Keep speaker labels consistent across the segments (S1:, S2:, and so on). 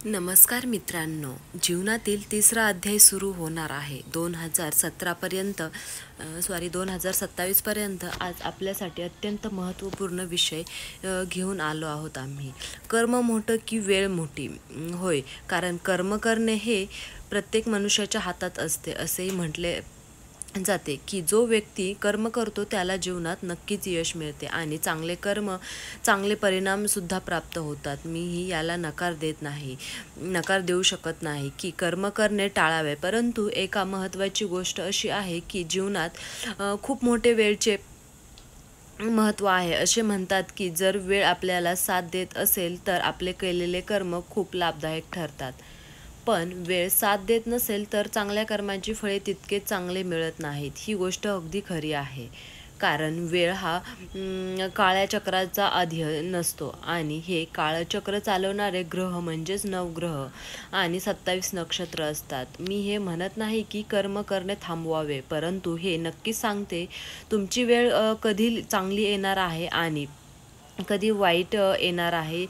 S1: नमस्कार मित्रांनो, जीवनातील तिसरा अध्याय सुरू होणार आहे. 2017पर्यंत 2027पर्यंत आज आपल्यासाठी अत्यंत महत्त्वपूर्ण विषय घेऊन आलो आहोत आम्ही. कर्म मोठं की वेळ मोठी? होय, कारण कर्म करणे हे प्रत्येक मनुष्याच्या हातात असते असेही म्हटले जाते की जो व्यक्ती कर्म करतो त्याला जीवनात नक्कीच यश मिळते आणि चांगले परिणामसुद्धा प्राप्त होतात. मीही याला नकार देऊ शकत नाही की कर्म करणे टाळावे, परंतु एका महत्त्वाची गोष्ट अशी आहे की जीवनात खूप मोठे वेळचे महत्त्व आहे. असे म्हणतात की जर वेळ आपल्याला साथ देत असेल तर आपले केलेले कर्म खूप लाभदायक ठरतात, पण वेळ साथ देत नसेल तर चांगल्या कर्मांची फळे तितके चांगले मिळत नाहीत. ही गोष्ट अगदी खरी आहे, कारण वेळ हा काळ्या चक्राचा अधीन नसतो आणि हे काळचक्र चालवणारे ग्रह म्हणजेच नवग्रह आणि 27 नक्षत्र असतात. मी हे म्हणत नाही की कर्म करणे थांबवावे, परंतु हे नक्कीच सांगते तुमची वेळ कधी चांगली येणार आहे आणि कधी वाईट येणार आहे.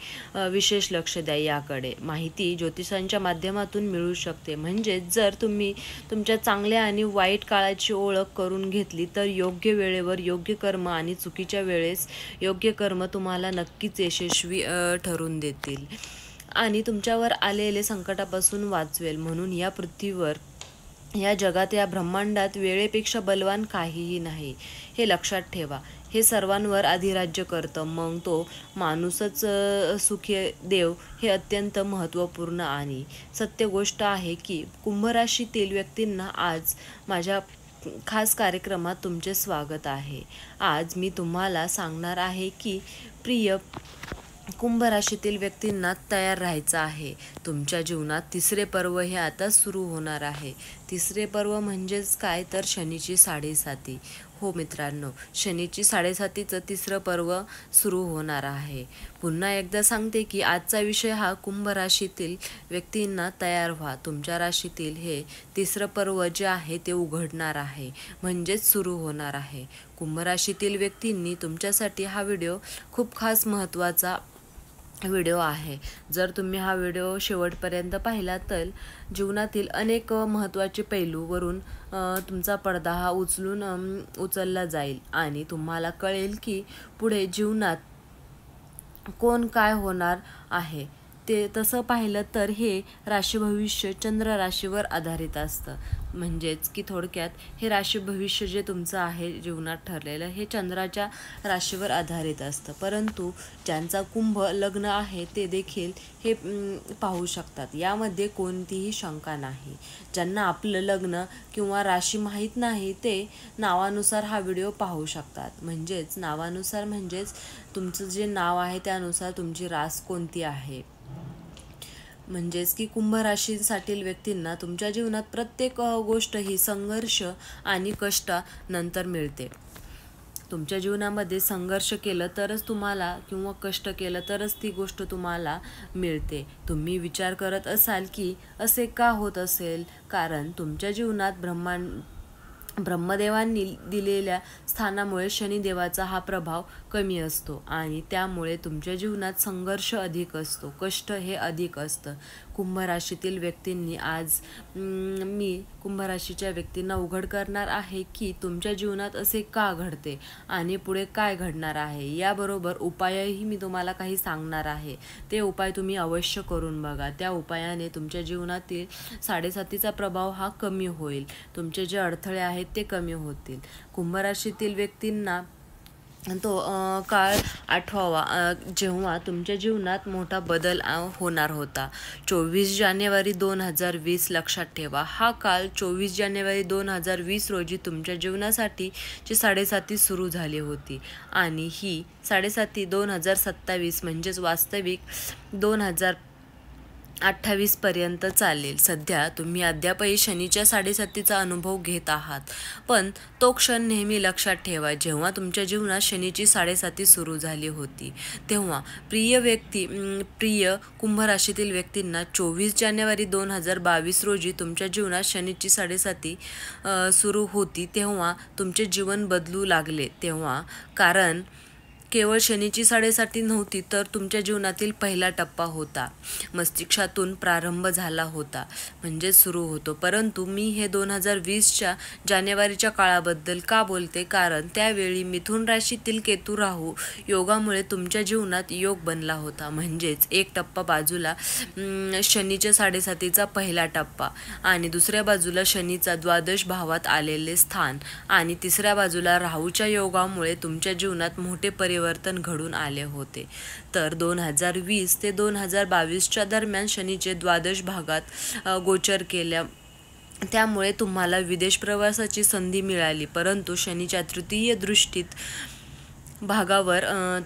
S1: विशेष लक्ष द्या याकडे. माहिती ज्योतिषांच्या माध्यमातून मिळू शकते, म्हणजे जर तुम्ही तुमच्या चांगल्या आणि वाईट काळाची ओळख करून घेतली तर योग्य वेळेवर योग्य कर्म आणि चुकीच्या वेळेस योग्य कर्म तुम्हाला नक्कीच यशस्वी ठरून देतील आणि तुमच्यावर आलेले संकटापासून वाचवेल. म्हणून या पृथ्वीवर, या जगात, या ब्रह्मांडात वेळेपेक्षा बलवान काहीही नाही, हे लक्षात ठेवा. हे सर्वांवर अधिराज्य करतं, मग तो माणूसच सुखी देव, हे अत्यंत महत्त्वपूर्ण आणि सत्य गोष्ट आहे की कुंभराशीतील व्यक्तींना आज माझ्या खास कार्यक्रमात तुमचे स्वागत आहे. आज मी तुम्हाला सांगणार आहे की प्रिय कुंभ राशीतील व्यक्तींना तयार राहायचं आहे. तुमच्या जीवनात तिसरे पर्व हे आता सुरू होणार आहे. तिसरे पर्व म्हणजेच काय तर शनीची साडेसाती. हो मित्रांनो, शनीची साडेसातीचं तिसरं पर्व सुरू होणार आहे. पुन्हा एकदा सांगते की आजचा विषय हा कुंभ राशीतील व्यक्तींना तयार व्हा. तुमच्या राशीतील हे तिसरं पर्व जे आहे ते उघडणार आहे, म्हणजेच सुरू होणार आहे. कुंभ राशीतील व्यक्तींनी तुमच्यासाठी हा व्हिडिओ खूप खास महत्त्वाचा व्हिडिओ आहे. जर तुम्ही हा व्हिडिओ शेवटपर्यंत पाहिला तर जीवनातील अनेक महत्त्वाचे पैलूवरून तुमचा पडदा हा उचलला जाईल आणि तुम्हाला कळेल की पुढे जीवनात कोण काय होणार आहे. ते तसं पाहिलं तर हे राशी भविष्य चंद्र राशीवर आधारित असतं, म्हणजेच की थोडक्यात हे राशी भविष्य जे तुमचं आहे जीवनात ठरलेलं, हे चंद्राच्या राशीवर आधारित असतं. परंतु ज्यांचा कुंभ लग्न आहे ते देखील हे पाहू शकतात, यामध्ये कोणतीही शंका नाही. ज्यांना आपलं लग्न किंवा राशी माहीत नाही ते नावानुसार हा व्हिडिओ पाहू शकतात. म्हणजेच तुमचं जे नाव आहे त्यानुसार तुमची रास कोणती आहे. म्हणजेच की कुंभ राशीसाठी व्यक्तींना तुमच्या जीवनात प्रत्येक गोष्ट ही संघर्ष आणि कष्टानंतर मिळते. तुमच्या जीवनामध्ये संघर्ष केलं तरच तुम्हाला किंवा कष्ट केलं तरच ती गोष्ट तुम्हाला मिळते. तुम्ही विचार करत असाल की असे का होत असेल, कारण तुमच्या जीवनात ब्रह्मदेवांनी दिलेल्या स्थानामुळे शनिदेवाचा हा प्रभाव कमी असतो आणि त्यामुळे तुमच्या जीवनात संघर्ष अधिक असतो, कष्ट हे अधिक असतं. कुंभ राशीतील व्यक्तींनी आज मी कुंभ राशीच्या व्यक्तींना उघड करणार आहे की तुमच्या जीवनात असे का घडते आणि पुढे काय घडणार आहे. याबरोबर उपायही मी तुम्हाला काही सांगणार आहे. ते उपाय तुम्ही अवश्य करून बघा. त्या उपायाने तुमच्या जीवनातील साडेसातीचा प्रभाव हा कमी होईल. तुमचे जे अडथळे आहेत ते कमी होतील. कुंभ राशीतील व्यक्तींना तो काळ आठवावा जेव्हा तुमच्या जीवनात मोठा बदल होणार होता. 24 जानेवारी 2020 लक्षात ठेवा. हा काळ 24 जानेवारी 2020 रोजी तुमच्या जीवनासाठी जी साडेसाती सुरू झाली होती आणि ही साडेसाती 2027 म्हणजेच वास्तविक 2028पर्यंत चालेल. सध्या तुम्ही अद्यापही शनीच्या साडेसातीचा अनुभव घेत आहात, पण तो क्षण नेहमी लक्षात ठेवा जेव्हा तुमच्या जीवनात शनीची साडेसाती सुरू झाली होती. तेव्हा प्रिय कुंभ राशीतील व्यक्तींना 24 जानेवारी 2022 रोजी तुमच्या जीवनात शनीची साडेसाती सुरू होती, तेव्हा तुमचे जीवन बदलू लागले. कारण केवळ शनीची साडेसाती नव्हती, तर तुमच्या जीवनातील पहिला टप्पा होता. मस्तिष्कातून प्रारंभ झाला होता, म्हणजे सुरू होतो. परंतु मी हे 2020च्या जानेवारीच्या काळाबद्दल का बोलते? कारण त्यावेळी मिथुन राशीतील केतू राहू योगामुळे तुमच्या जीवनात योग बनला होता. म्हणजेच एक टप्पा बाजूला शनीच्या साडेसातीचा पहिला टप्पा, आणि दुसऱ्या बाजूला शनीचा द्वादश भावात आलेले स्थान, आणि तिसऱ्या बाजूला राहूच्या योगामुळे तुमच्या जीवनात मोठे परिवर्तन घडून आले होते. तर 2020 ते 2022च्या दरम्यान शनीचे द्वादश भागात गोचर केल्या, त्यामुळे तुम्हाला विदेश प्रवासाची संधी मिळाली. परंतु शनीच्या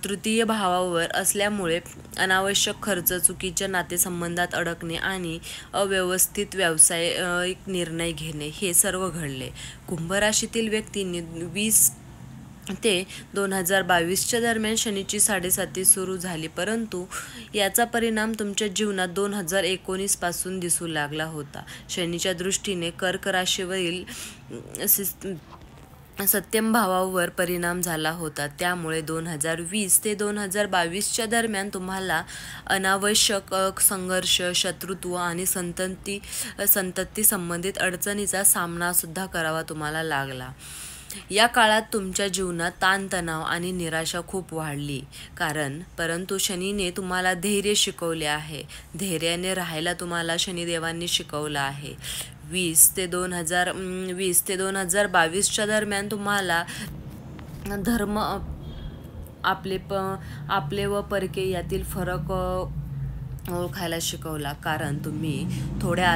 S1: तृतीय भावावर असल्यामुळे अनावश्यक खर्च, चुकीच्या नातेसंबंधात अडकणे आणि अव्यवस्थित व्यावसायिक निर्णय घेणे हे सर्व घडले. कुंभ राशीतील व्यक्तींनी 20 ते 2022च्या दरम्यान शनीची साडेसाती सुरू झाली, परंतु याचा परिणाम तुमच्या जीवनात 2019 पासून दिसू लागला होता. शनीच्या दृष्टीने कर्क राशीवरील सप्तम भावावर परिणाम झाला होता. त्यामुळे 2020 ते 2022च्या दरम्यान तुम्हाला अनावश्यक संघर्ष, शत्रुत्व आणि संतती संबंधित अडचणीचा सामना सुद्धा करावा तुम्हाला लागला. या काळात तुमच्या जीवनात ताणतणाव आणि निराशा खूप वाढली, परंतु शनीने तुम्हाला धैर्य शिकवले आहे. धैर्याने राहायला तुम्हाला शनिदेवांनी शिकवलं आहे. 20 ते 2022च्या दरम्यान तुम्हाला धर्म, आपले व परके यातील फरक ओळखायला शिकवला, कारण तुम्ही थोड्या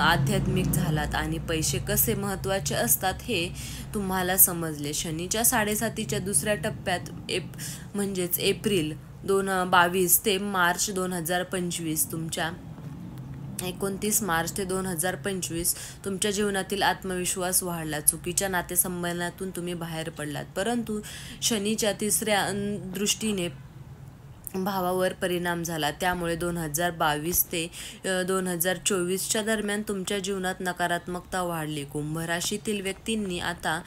S1: आध्यात्मिक झालात आणि पैसे कसे महत्त्वाचे असतात हे तुम्हाला समजले. शनीच्या साडेसातीच्या दुसऱ्या टप्प्यात म्हणजेच एप्रिल 2022 ते मार्च 2025 29 मार्च ते 2025 तुमच्या जीवनातील आत्मविश्वास वाढला. चुकीच्या नातेसंबंधातून तुम्ही बाहेर पडलात, परंतु शनीच्या तिसऱ्या दृष्टीने भावावर परिणाम झाला. त्यामुळे 2022 ते 2024च्या दरम्यान तुमच्या जीवनात नकारात्मकता वाढली. कुंभ राशीतील व्यक्तींनी आता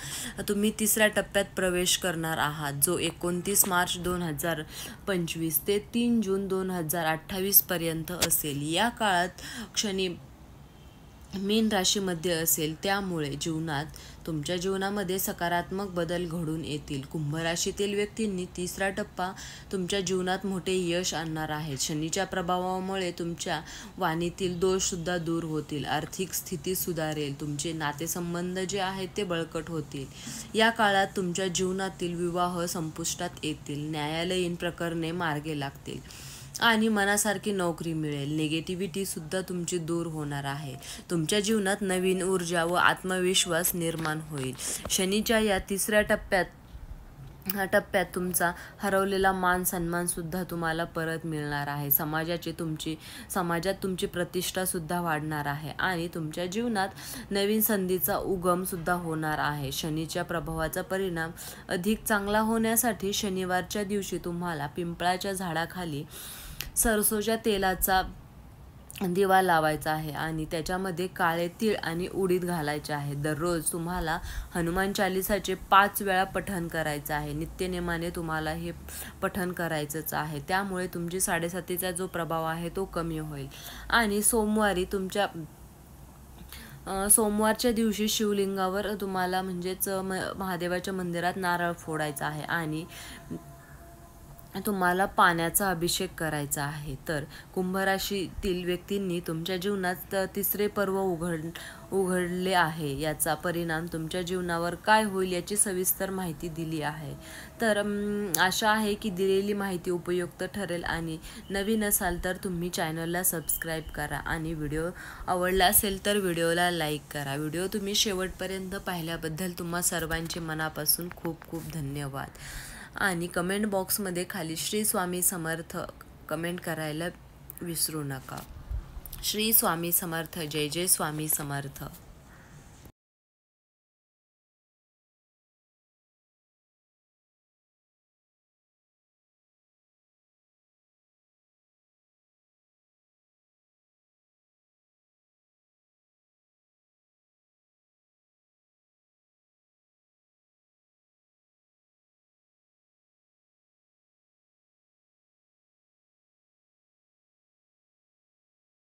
S1: तुम्ही तिसऱ्या टप्प्यात प्रवेश करणार आहात, जो 29 मार्च 2025 ते 3 जून 2028 पर्यंत असेल. या काळात शनी मीन राशीमध्ये असेल, त्यामुळे तुमच्या जीवनामध्ये सकारात्मक बदल घडून येतील. कुंभ राशीतील व्यक्तींनी तिसरा टप्पा तुमच्या जीवनात मोठे यश आणणार आहे. शनीच्या प्रभावामुळे तुमच्या वाणीतील दोष सुद्धा दूर होतील. आर्थिक स्थिती सुधारेल. तुमचे नातेसंबंध जे आहेत ते बळकट होतील. या काळात तुमच्या जीवनातील विवाह संपुष्टात येतील. न्यायालयीन प्रकरणे मार्गी लागतील आणि मनासारखी नोकरी मिळेल. निगेटिव्हिटी सुद्धा तुमची दूर होणार आहे. तुमच्या जीवनात नवीन ऊर्जा व आत्मविश्वास निर्माण होईल. शनीच्या या तिसऱ्या टप्प्यात तुमचा हरवलेला मान सन्मान सुद्धा तुम्हाला परत मिळणार आहे. समाजात तुमची प्रतिष्ठा सुद्धा वाढणार आहे आणि तुमच्या जीवनात नवीन संधीचा उगम सुद्धा होणार आहे. शनीच्या प्रभावाचा परिणाम अधिक चांगला होण्यासाठी शनिवारच्या दिवशी तुम्हाला पिंपळाच्या झाडाखाली सरसोच्या तेलाचा दिवा लावायचा आहे आणि त्याच्यामध्ये काळे तीळ आणि उडीद घालायचे आहे. दररोज तुम्हाला हनुमान चालीसाचे 5 वेळा पठण करायचं आहे. नित्यनेमाने तुम्हाला हे पठण करायचंच आहे. त्यामुळे तुमची साडेसातीचा जो प्रभाव आहे तो कमी होईल. आणि सोमवारच्या दिवशी शिवलिंगावर तुम्हाला म्हणजेच महादेवाच्या मंदिरात नारळ फोडायचा आहे आणि तुम्हाला पाण्याचा अभिषेक करायचा आहे. तर कुंभ राशीतील व्यक्तींनी तुमच्या जीवनात तिसरे पर्व उघडले आहे. याचा परिणाम तुमच्या जीवनावर काय होईल याची सविस्तर माहिती दिली आहे. तर आशा आहे की दिलेली माहिती उपयुक्त ठरेल. आणि नवीन असाल तर तुम्ही चॅनलला सबस्क्राईब करा आणि व्हिडिओ आवडला असेल तर व्हिडिओला लाईक करा. व्हिडिओ तुम्ही शेवटपर्यंत पाहिल्याबद्दल तुम्हा सर्वांचे मनापासून खूप खूप धन्यवाद. आणि कमेंट बॉक्समध्ये खाली श्री स्वामी समर्थ कमेंट करायला विसरू नका. श्री स्वामी समर्थ. जय जय स्वामी समर्थ.